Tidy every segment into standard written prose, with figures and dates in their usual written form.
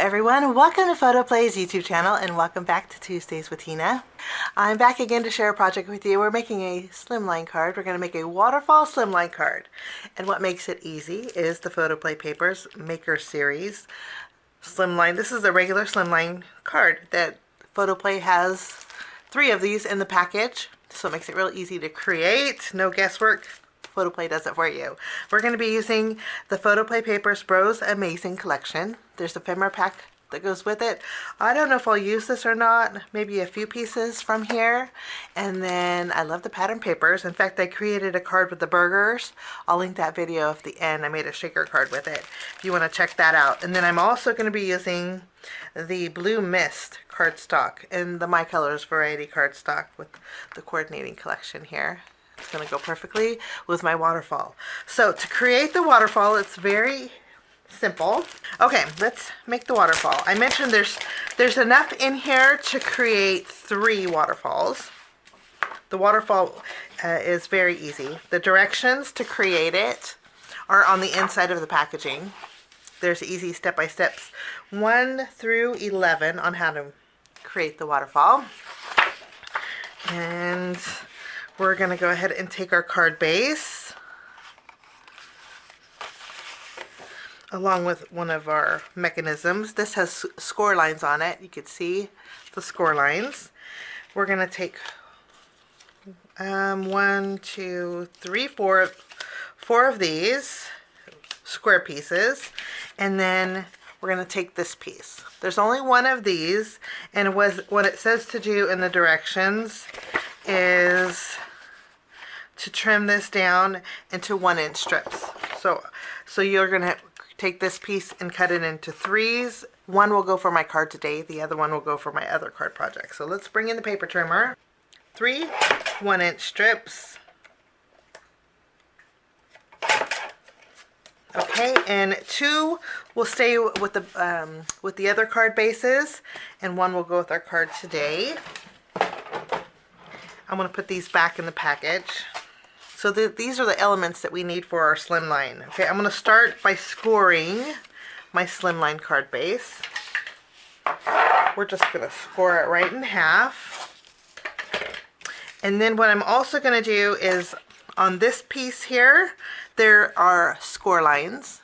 everyone, welcome to PhotoPlay's YouTube channel and welcome back to Tuesdays with Tina. I'm back again to share a project with you. We're making a slimline card. We're going to make a waterfall slimline card. And what makes it easy is the PhotoPlay Papers Maker Series Slimline. This is a regular slimline card that PhotoPlay has 3 of these in the package. So it makes it real easy to create. No guesswork. PhotoPlay does it for you. We're going to be using the PhotoPlay Papers Bros Amazing Collection. There's a ephemera pack that goes with it. I don't know if I'll use this or not. Maybe a few pieces from here. And then I love the pattern papers. In fact, I created a card with the burgers. I'll link that video at the end. I made a shaker card with it if you want to check that out. And then I'm also going to be using the Blue Mist cardstock in the My Colors variety cardstock with the coordinating collection here. It's going to go perfectly with my waterfall. So to create the waterfall, it's very simple. Okay, let's make the waterfall. I mentioned there's enough in here to create 3 waterfalls. The waterfall is very easy. The directions to create it are on the inside of the packaging. There's easy step-by-steps 1 through 11 on how to create the waterfall. And we're going to go ahead and take our card base along with one of our mechanisms. This has score lines on it. You can see the score lines. We're going to take 1, 2, 3, 4 of these square pieces, and then we're going to take this piece. There's only 1 of these, and what it says to do in the directions is to trim this down into 1-inch strips. So you're going to take this piece and cut it into 3s. One will go for my card today. The other one will go for my other card project. So let's bring in the paper trimmer. 3 1-inch strips. Okay, and 2 will stay with the other card bases, and 1 will go with our card today. I'm going to put these back in the package. So these are the elements that we need for our slimline. Okay, I'm going to start by scoring my slimline card base. We're just going to score it right in half. And then what I'm also going to do is on this piece here, there are score lines.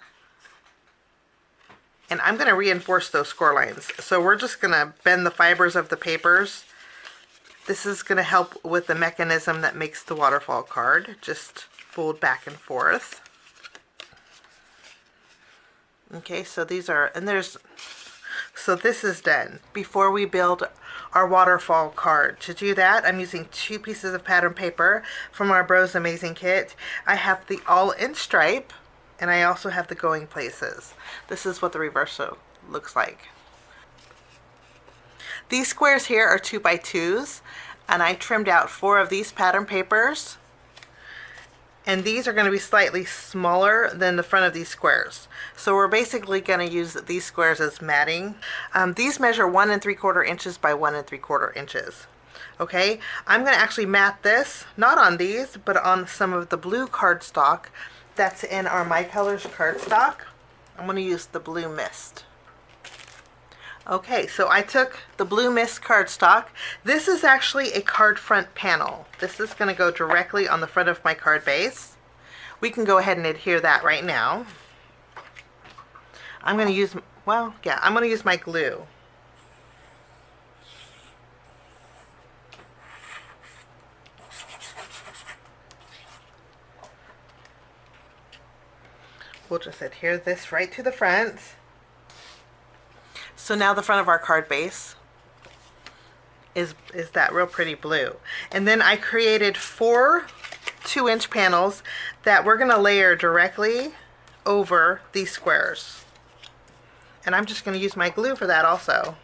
And I'm going to reinforce those score lines. So we're just going to bend the fibers of the papers. This is going to help with the mechanism that makes the waterfall card. Just fold back and forth. Okay, so these are, so this is done. Before we build our waterfall card, to do that, I'm using 2 pieces of pattern paper from our Bros Amazing Kit. I have the all-in stripe, and I also have the going places. This is what the reverse looks like. These squares here are 2x2s, and I trimmed out 4 of these pattern papers. And these are going to be slightly smaller than the front of these squares. So we're basically going to use these squares as matting. These measure 1 3/4 inches by 1 3/4 inches. Okay, I'm going to actually mat this, not on these, but on some of the blue cardstock that's in our My Colors cardstock. I'm going to use the Blue Mist. Okay, so I took the Blue Mist cardstock. This is actually a card front panel. This is going to go directly on the front of my card base. We can go ahead and adhere that right now. I'm going to use, I'm going to use my glue. We'll just adhere this right to the front. So now the front of our card base is that real pretty blue. And then I created 4 2-inch panels that we're going to layer directly over these squares. And I'm just going to use my glue for that also.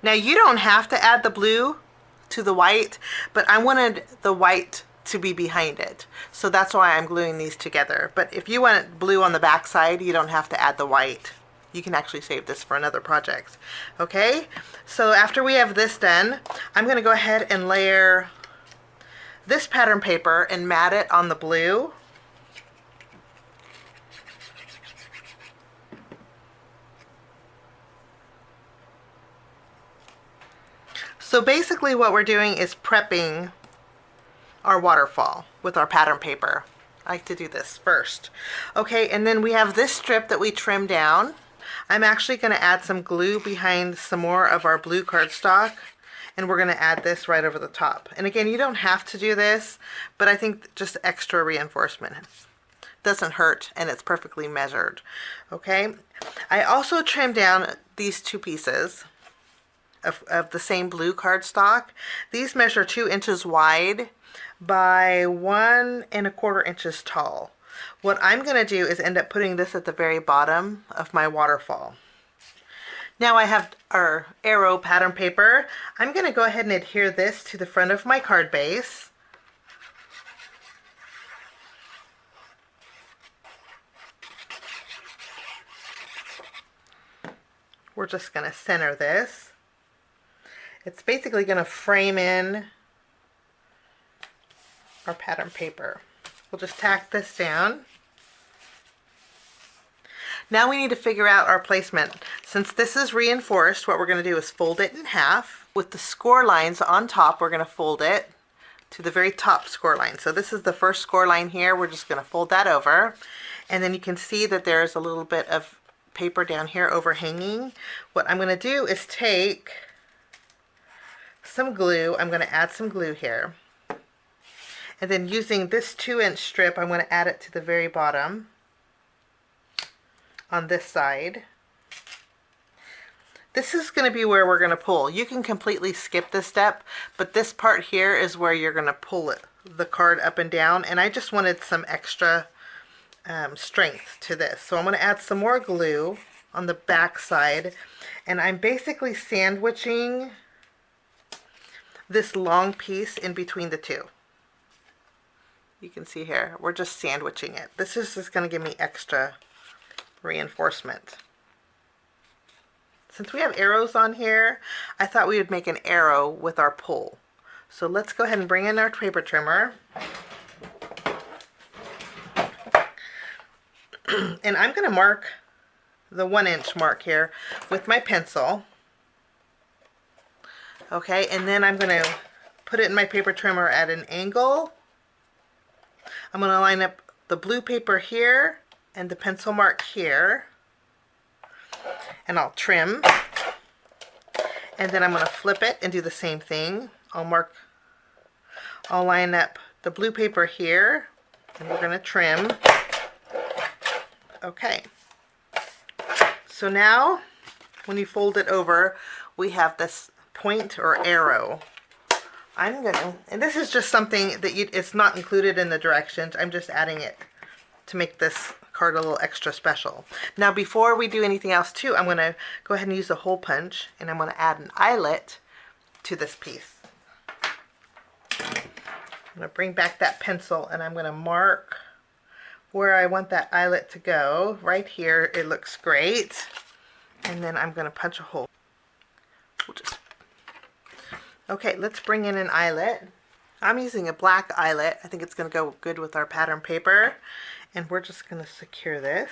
Now you don't have to add the blue to the white, but I wanted the white to be behind it. So that's why I'm gluing these together. But if you want blue on the back side, you don't have to add the white. You can actually save this for another project. Okay, so after we have this done, I'm going to go ahead and layer this pattern paper and mat it on the blue. So basically what we're doing is prepping our waterfall with our pattern paper. I like to do this first. Okay, and then we have this strip that we trim down. I'm actually going to add some glue behind some more of our blue cardstock, and we're going to add this right over the top. And again, you don't have to do this, but I think just extra reinforcement doesn't hurt, and it's perfectly measured. Okay, I also trimmed down these two pieces of the same blue cardstock. These measure 2 inches wide by 1¼ inches tall. What I'm going to do is end up putting this at the very bottom of my waterfall. Now I have our arrow pattern paper. I'm going to go ahead and adhere this to the front of my card base. We're just going to center this. It's basically going to frame in our pattern paper. We'll just tack this down. Now we need to figure out our placement. Since this is reinforced, what we're going to do is fold it in half. With the score lines on top, we're going to fold it to the very top score line. So this is the first score line here. We're just going to fold that over. And then you can see that there's a little bit of paper down here overhanging. What I'm going to do is take some glue. I'm going to add some glue here. And then using this 2-inch strip, I'm going to add it to the very bottom on this side. This is going to be where we're going to pull. You can completely skip this step, but this part here is where you're going to pull it, the card up and down. And I just wanted some extra strength to this. So I'm going to add some more glue on the back side. And I'm basically sandwiching this long piece in between the two. You can see here, we're just sandwiching it. This is just going to give me extra reinforcement. Since we have arrows on here, I thought we would make an arrow with our pull. So let's go ahead and bring in our paper trimmer. And I'm going to mark the 1-inch mark here with my pencil. Okay, and then I'm going to put it in my paper trimmer at an angle. I'm going to line up the blue paper here and the pencil mark here. And I'll trim. And then I'm going to flip it and do the same thing. I'll line up the blue paper here, and we're going to trim. Okay. So now, when you fold it over, we have this point or arrow. I'm going to, and this is just something that it's not included in the directions. I'm just adding it to make this card a little extra special. Now before we do anything else too, I'm going to go ahead and use a hole punch, and I'm going to add an eyelet to this piece. I'm going to bring back that pencil, and I'm going to mark where I want that eyelet to go. Right here, it looks great. And then I'm going to punch a hole. Okay, let's bring in an eyelet. I'm using a black eyelet. I think it's going to go good with our pattern paper. And we're just going to secure this.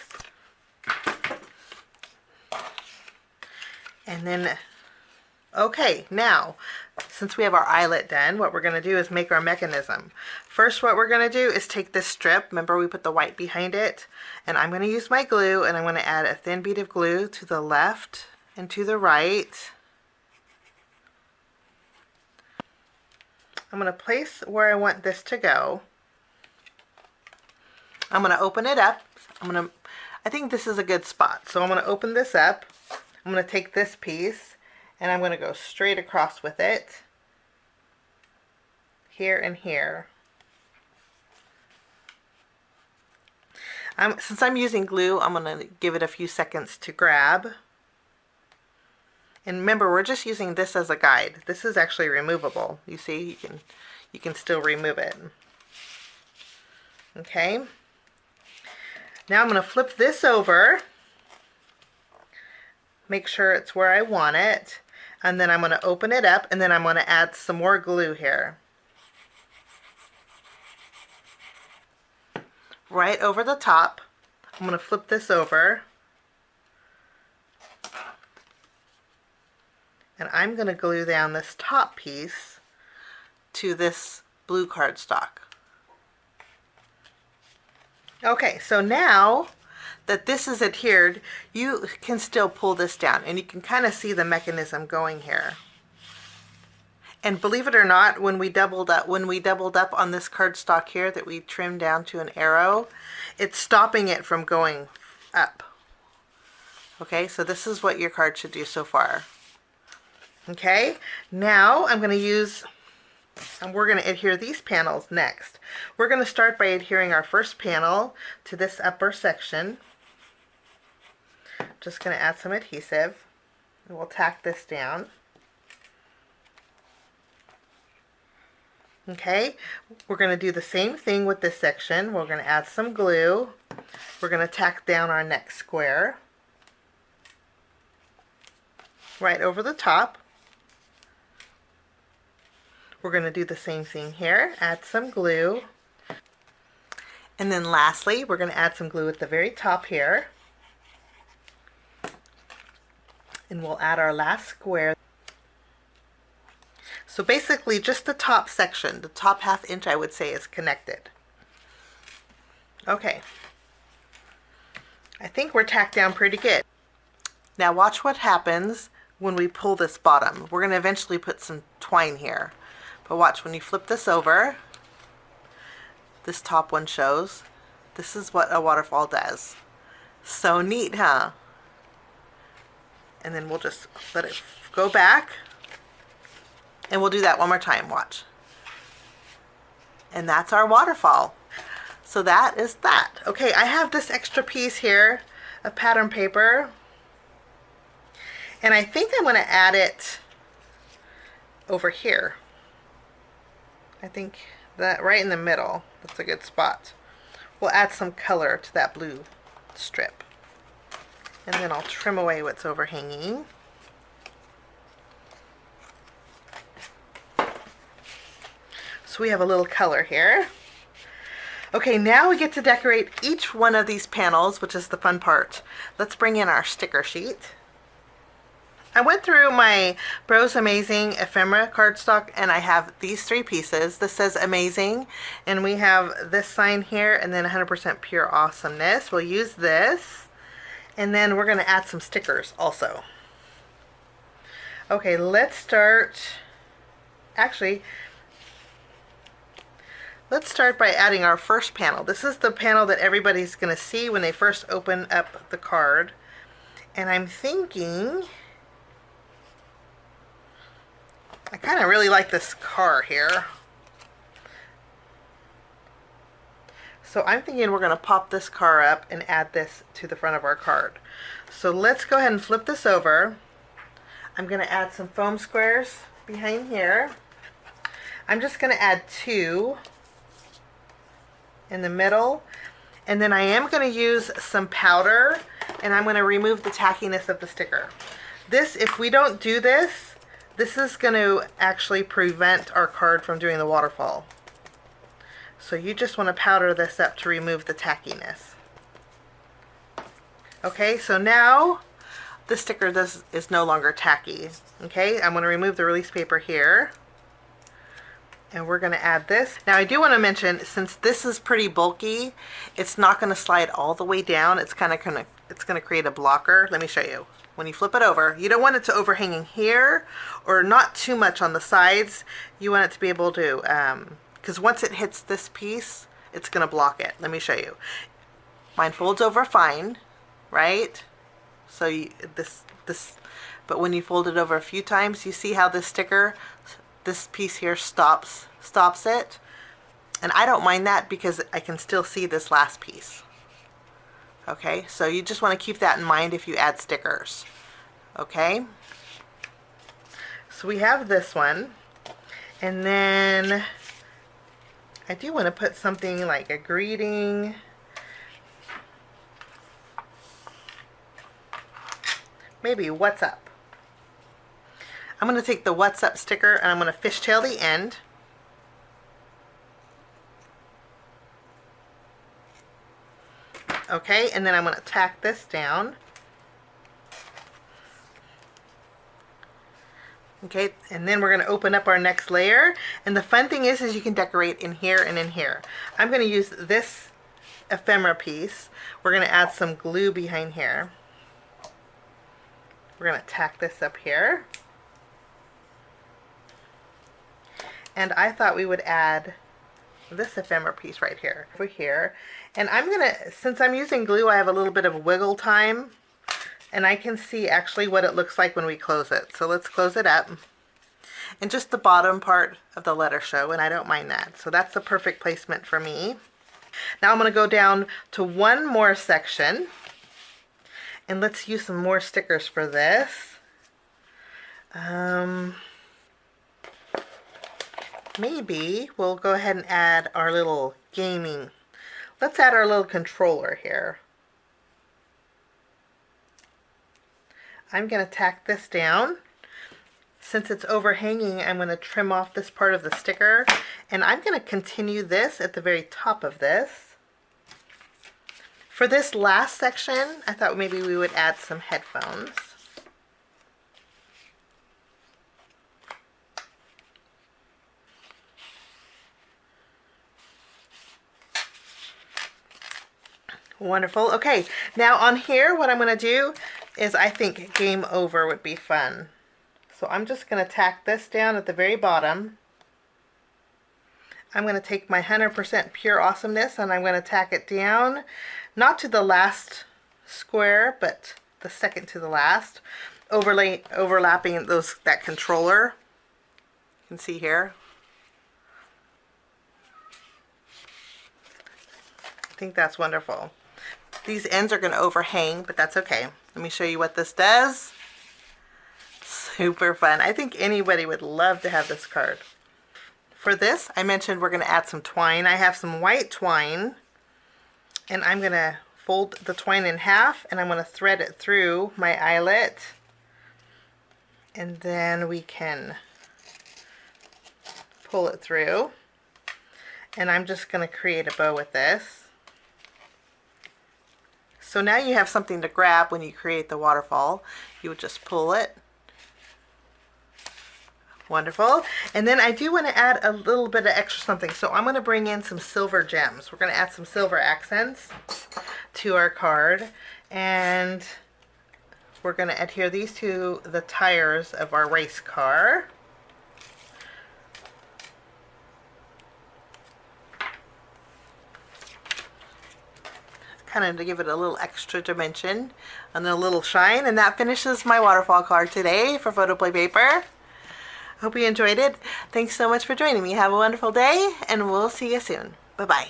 And then, okay, now, since we have our eyelet done, what we're going to do is make our mechanism. First, what we're going to do is take this strip. Remember, we put the white behind it. And I'm going to use my glue, and I'm going to add a thin bead of glue to the left and to the right. I'm going to place where I want this to go. I'm going to open it up. I think this is a good spot. So I'm going to open this up. I'm going to take this piece, and I'm going to go straight across with it. Here and here. Since I'm using glue, I'm going to give it a few seconds to grab. And remember, we're just using this as a guide. This is actually removable. You see, you can still remove it. Okay. Now I'm going to flip this over. Make sure it's where I want it. And then I'm going to open it up, and then I'm going to add some more glue here. Right over the top. I'm going to flip this over. And I'm going to glue down this top piece to this blue cardstock. Okay, so now that this is adhered, you can still pull this down, and you can kind of see the mechanism going here. And believe it or not, when we doubled up on this cardstock here that we trimmed down to an arrow, it's stopping it from going up. Okay, so this is what your card should do so far. Okay, now I'm going to use, and we're going to adhere these panels next. We're going to start by adhering our first panel to this upper section. Just going to add some adhesive, and we'll tack this down. Okay, we're going to do the same thing with this section. We're going to add some glue. We're going to tack down our next square right over the top. We're going to do the same thing here. Add some glue. And then lastly, we're going to add some glue at the very top here. And we'll add our last square. So basically just the top section, the top ½ inch I would say is connected. Okay. I think we're tacked down pretty good. Now watch what happens when we pull this bottom. We're going to eventually put some twine here. But watch, when you flip this over, this top one shows. This is what a waterfall does. So neat, huh? And then we'll just let it go back. And we'll do that one more time, watch. And that's our waterfall. So that is that. Okay, I have this extra piece here of pattern paper. And I think I'm going to add it over here. I think that right in the middle, that's a good spot. We'll add some color to that blue strip. And then I'll trim away what's overhanging. So we have a little color here. Okay, now we get to decorate each one of these panels, which is the fun part. Let's bring in our sticker sheet. I went through my Bros Amazing Ephemera cardstock, and I have these 3 pieces. This says Amazing, and we have this sign here, and then 100% Pure Awesomeness. We'll use this, and then we're going to add some stickers also. Okay, let's start. Actually, let's start by adding our first panel. This is the panel that everybody's going to see when they first open up the card. And I'm thinking, I kind of really like this car here. So I'm thinking we're going to pop this car up and add this to the front of our card. So let's go ahead and flip this over. I'm going to add some foam squares behind here. I'm just going to add 2 in the middle, and then I am going to use some powder, and I'm going to remove the tackiness of the sticker. This, if we don't do this, this is going to actually prevent our card from doing the waterfall. So you just want to powder this up to remove the tackiness. Okay, so now the sticker is no longer tacky. Okay, I'm going to remove the release paper here. And we're going to add this. Now I do want to mention, since this is pretty bulky, it's not going to slide all the way down. It's going to create a blocker. Let me show you. When you flip it over, you don't want it to overhanging here or not too much on the sides. You want it to be able to, because once it hits this piece, it's going to block it. Let me show you. Mine folds over fine, right? So but when you fold it over a few times, you see how this sticker, this piece here stops it, and I don't mind that because I can still see this last piece. Okay, so you just want to keep that in mind if you add stickers. Okay, so we have this one, and then I do want to put something like a greeting. Maybe what's up. I'm going to take the what's up sticker and I'm going to fishtail the end. Okay, and then I'm going to tack this down. Okay, and then we're going to open up our next layer. And the fun thing is you can decorate in here and in here. I'm going to use this ephemera piece. We're going to add some glue behind here. We're going to tack this up here. And I thought we would add this ephemera piece right here, over here. And I'm going to, since I'm using glue, I have a little bit of wiggle time. And I can see actually what it looks like when we close it. So let's close it up. And just the bottom part of the letter show, and I don't mind that. So that's the perfect placement for me. Now I'm going to go down to one more section. And let's use some more stickers for this. Maybe we'll go ahead and add our little gaming. Let's add our little controller here. I'm going to tack this down. Since it's overhanging, I'm going to trim off this part of the sticker. And I'm going to continue this at the very top of this. For this last section, I thought maybe we would add some headphones. Wonderful. Okay, now on here, what I'm going to do is I think game over would be fun. So I'm just going to tack this down at the very bottom. I'm going to take my 100% pure awesomeness and I'm going to tack it down, not to the last square, but the second to the last, overlapping that controller. You can see here. I think that's wonderful. These ends are going to overhang, but that's okay. Let me show you what this does. Super fun. I think anybody would love to have this card. For this, I mentioned we're going to add some twine. I have some white twine, and I'm going to fold the twine in half, and I'm going to thread it through my eyelet. And then we can pull it through. And I'm just going to create a bow with this. So now you have something to grab when you create the waterfall. You would just pull it. Wonderful. And then I do want to add a little bit of extra something. So I'm going to bring in some silver gems. We're going to add some silver accents to our card. And we're going to adhere these to the tires of our race car. Kind of to give it a little extra dimension and a little shine. And that finishes my waterfall card today for Photoplay Paper. Hope you enjoyed it. Thanks so much for joining me. Have a wonderful day, and we'll see you soon. Bye-bye.